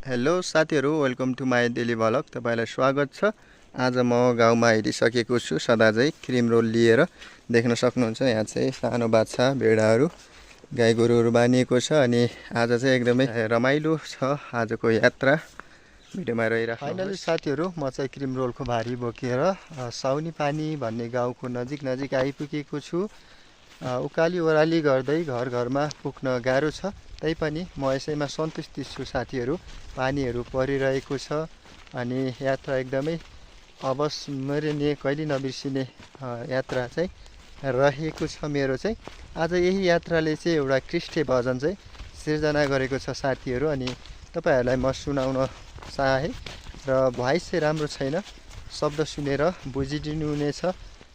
Hello साथीहरु, welcome to my daily vlog. तपाईलाई स्वागत छ। आज म गाउँमा आइसकेको छु सदा चाहिँ क्रिम रोल लिएर। देख्न सक्नुहुन्छ यहाँ चाहिँ सानो बाछा भेडाहरू गाई गोरुहरू बानिएको छ अनि आज चाहिँ एकदमै रमाइलो छ आजको यात्रा। भिडियोमा रहिराख्नु। फाइनली साथीहरु, म चाहिँ क्रिम रोलको भारी बोकेर साउनी पानी भन्ने गाउँको नजिक आइपुगेको छु। उकाली ओह्राली गर्दै घर घरमा पुग्न गाह्रो छ, तैपनि म यसैमा सन्तुष्टि छु साथीहरु। पानीहरू परिरहेको छ अनि यात्रा एकदमै अविस्मरणीय, कहिले नबिर्सिने यात्रा चाहिँ रहेको छ मेरो चाहिँ। आज यही यात्राले चाहिँ एउटा क्रिस्टे भजन चाहिँ सिर्जना गरेको छ साथीहरु, अनि तपाईहरुलाई म सुनाउन चाहे र भोइस चाहिँ राम्रो छैन, शब्द सुनेर बुझिदिनु हुनेछ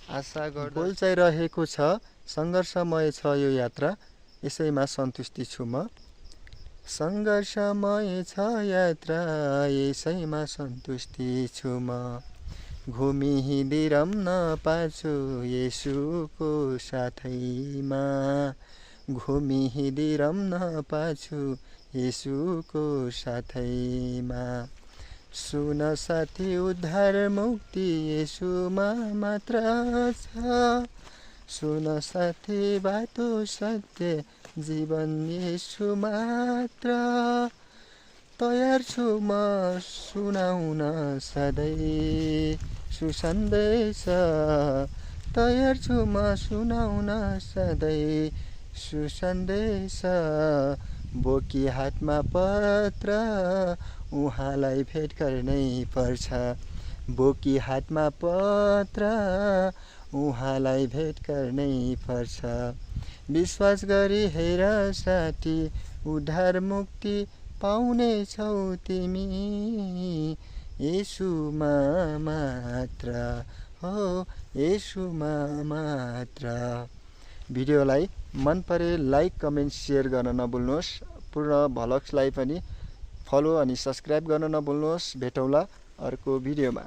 आशा गर्दै। बोल चाहिँ रहेको छ, संघर्षमय छ यो यात्रा, यसैमा सन्तुष्टि छु म। संघर्षमय छ यात्रा, यसैमा सन्तुष्टि छु म। घुमी हिँडिरम्न पाछु येशूको साथैमा, घुमी हिँडिरम्न पाछु येशूको साथैमा। सुन साथी, उद्धार मुक्ति येशूमा मात्र छ। सुन साथी, बाटो सत्य जीवन येशू मात्र। तयार छु म सुनाउन सधैँ सुसन्देश, तयार छु म सुनाउन सधैँ सुसन्देश। बोकी हातमा पत्र उहाँलाई भेट गर्नै पर्छ, बोकी हातमा पत्र उहाँलाई भेट गर्नै पर्छ। विश्वास गरी हेर साथी, उद्धार मुक्ति पाउने छौ तिमी येशूमा मात्र, हो येशूमा मात्र। भिडियोलाई मन परे लाइक कमेन्ट शेयर गर्न नभुल्नुहोस्। पूर्ण भ्लग्सलाई पनि फलो अनि सब्स्क्राइब गर्न नभुल्नुहोस्। भेटौँला अर्को भिडियोमा।